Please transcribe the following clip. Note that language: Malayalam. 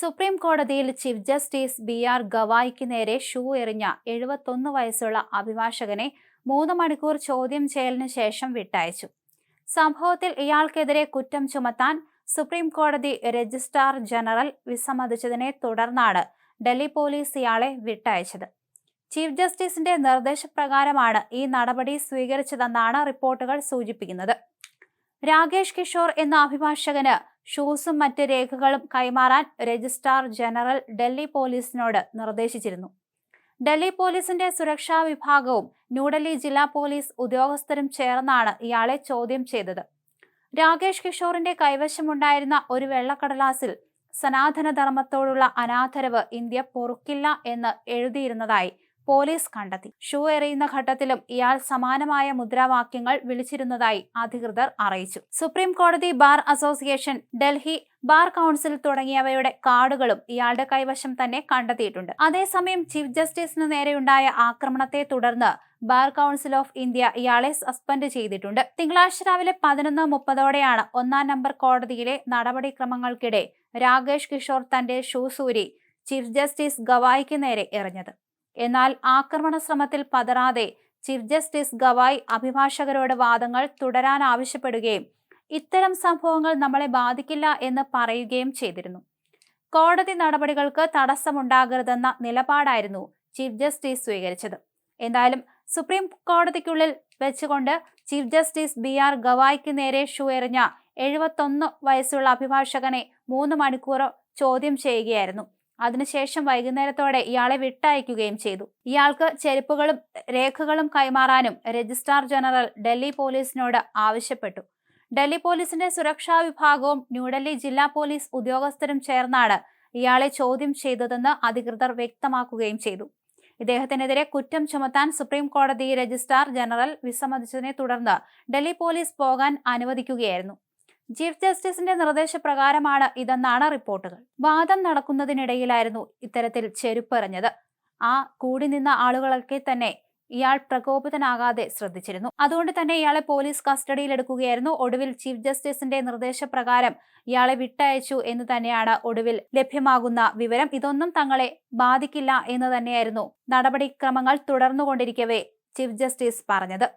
സുപ്രീം കോടതിയിൽ ചീഫ് ജസ്റ്റിസ് BR ഗവായിക്ക് നേരെ ഷൂ എറിഞ്ഞ 71 വയസ്സുള്ള അഭിഭാഷകനെ 3 മണിക്കൂർ ചോദ്യം ചെയ്യലിന് ശേഷം വിട്ടയച്ചു. സംഭവത്തിൽ ഇയാൾക്കെതിരെ കുറ്റം ചുമത്താൻ സുപ്രീം കോടതി രജിസ്ട്രാർ ജനറൽ വിസമ്മതിച്ചതിനെ തുടർന്നാണ് ഡൽഹി പോലീസ് ഇയാളെ വിട്ടയച്ചത്. ചീഫ് ജസ്റ്റിസിന്റെ നിർദ്ദേശപ്രകാരമാണ് ഈ നടപടി സ്വീകരിച്ചതെന്നാണ് റിപ്പോർട്ടുകൾ സൂചിപ്പിക്കുന്നത്. രാകേഷ് കിഷോർ എന്ന അഭിഭാഷകന് ഷൂസും മറ്റ് രേഖകളും കൈമാറാൻ രജിസ്ട്രാർ ജനറൽ ഡൽഹി പോലീസിനോട് നിർദ്ദേശിച്ചിരുന്നു. ഡൽഹി പോലീസിന്റെ സുരക്ഷാ വിഭാഗവും ന്യൂഡൽഹി ജില്ലാ പോലീസ് ഉദ്യോഗസ്ഥരും ചേർന്നാണ് ഇയാളെ ചോദ്യം ചെയ്തത്. രാകേഷ് കിഷോറിന്റെ കൈവശമുണ്ടായിരുന്ന ഒരു വെള്ളക്കടലാസിൽ സനാതന ധർമ്മത്തോടുള്ള അനാദരവ് ഇന്ത്യ പൊറുക്കില്ല എന്ന് എഴുതിയിരുന്നതായി പോലീസ് കണ്ടെത്തി. ഷൂ എറിയുന്ന ഘട്ടത്തിലും ഇയാൾ സമാനമായ മുദ്രാവാക്യങ്ങൾ വിളിച്ചിരുന്നതായി അധികൃതർ അറിയിച്ചു. സുപ്രീം കോടതി, bar association, Delhi bar council തുടങ്ങിയവയുടെ കാർഡുകളും ഇയാളുടെ കൈവശം തന്നെ കണ്ടെത്തിയിട്ടുണ്ട്. അതേസമയം ചീഫ് ജസ്റ്റിസിന് നേരെയുണ്ടായ ആക്രമണത്തെ തുടർന്ന് ബാർ കൗൺസിൽ ഓഫ് ഇന്ത്യ ഇയാളെ സസ്പെൻഡ് ചെയ്തിട്ടുണ്ട്. തിങ്കളാഴ്ച രാവിലെ 11:30ഓടെയാണ് 1-ാം നമ്പർ കോടതിയിലെ നടപടിക്രമങ്ങൾക്കിടെ രാകേഷ് കിഷോർ തന്റെ ഷൂ ഊരി ചീഫ് ജസ്റ്റിസ് ഗവായിക്ക് നേരെ എറിഞ്ഞത്. എന്നാൽ ആക്രമണ ശ്രമത്തിൽ പതറാതെ ചീഫ് ജസ്റ്റിസ് ഗവായ് അഭിഭാഷകരോട് വാദങ്ങൾ തുടരാൻ ആവശ്യപ്പെടുകയും ഇത്തരം സംഭവങ്ങൾ നമ്മളെ ബാധിക്കില്ല എന്ന് പറയുകയും ചെയ്തിരുന്നു. കോടതി നടപടികൾക്ക് തടസ്സമുണ്ടാകരുതെന്ന നിലപാടായിരുന്നു ചീഫ് ജസ്റ്റിസ് സ്വീകരിച്ചത്. എന്തായാലും സുപ്രീം കോടതിക്കുള്ളിൽ വെച്ചുകൊണ്ട് ചീഫ് ജസ്റ്റിസ് BR ഗവായിക്ക് നേരെ ഷൂ എറിഞ്ഞ 71 വയസ്സുള്ള അഭിഭാഷകനെ 3 മണിക്കൂർ ചോദ്യം ചെയ്യുകയായിരുന്നു. അതിനുശേഷം വൈകുന്നേരത്തോടെ ഇയാളെ വിട്ടയക്കുകയും ചെയ്തു. ഇയാൾക്ക് ചെരുപ്പുകളും രേഖകളും കൈമാറാനും രജിസ്ട്രാർ ജനറൽ ഡൽഹി പോലീസിനോട് ആവശ്യപ്പെട്ടു. ഡൽഹി പോലീസിന്റെ സുരക്ഷാ വിഭാഗവും ന്യൂഡൽഹി ജില്ലാ പോലീസ് ഉദ്യോഗസ്ഥരും ചേർന്നാണ് ഇയാളെ ചോദ്യം ചെയ്തതെന്ന് അധികൃതർ വ്യക്തമാക്കുകയും ചെയ്തു. ഇദ്ദേഹത്തിനെതിരെ കുറ്റം ചുമത്താൻ സുപ്രീം കോടതി രജിസ്ട്രാർ ജനറൽ വിസമ്മതിച്ചതിനെ തുടർന്ന് ഡൽഹി പോലീസ് പോകാൻ അനുവദിക്കുകയായിരുന്നു. ചീഫ് ജസ്റ്റിസിന്റെ നിർദ്ദേശപ്രകാരമാണ് ഇതെന്നാണ് റിപ്പോർട്ടുകൾ. വാദം നടക്കുന്നതിനിടയിലായിരുന്നു ഇത്തരത്തിൽ ചെരുപ്പെറിഞ്ഞത്. ആ കൂടി നിന്ന ആളുകളൊക്കെ തന്നെ ഇയാൾ പ്രകോപിതനാകാതെ ശ്രദ്ധിച്ചിരുന്നു. അതുകൊണ്ട് തന്നെ ഇയാളെ പോലീസ് കസ്റ്റഡിയിലെടുക്കുകയായിരുന്നു. ഒടുവിൽ ചീഫ് ജസ്റ്റിസിന്റെ നിർദ്ദേശപ്രകാരം ഇയാളെ വിട്ടയച്ചു എന്ന് തന്നെയാണ് ഒടുവിൽ ലഭ്യമാകുന്ന വിവരം. ഇതൊന്നും തങ്ങളെ ബാധിക്കില്ല എന്ന് തന്നെയായിരുന്നു നടപടിക്രമങ്ങൾ തുടർന്നുകൊണ്ടിരിക്കവേ ചീഫ് ജസ്റ്റിസ് പറഞ്ഞത്.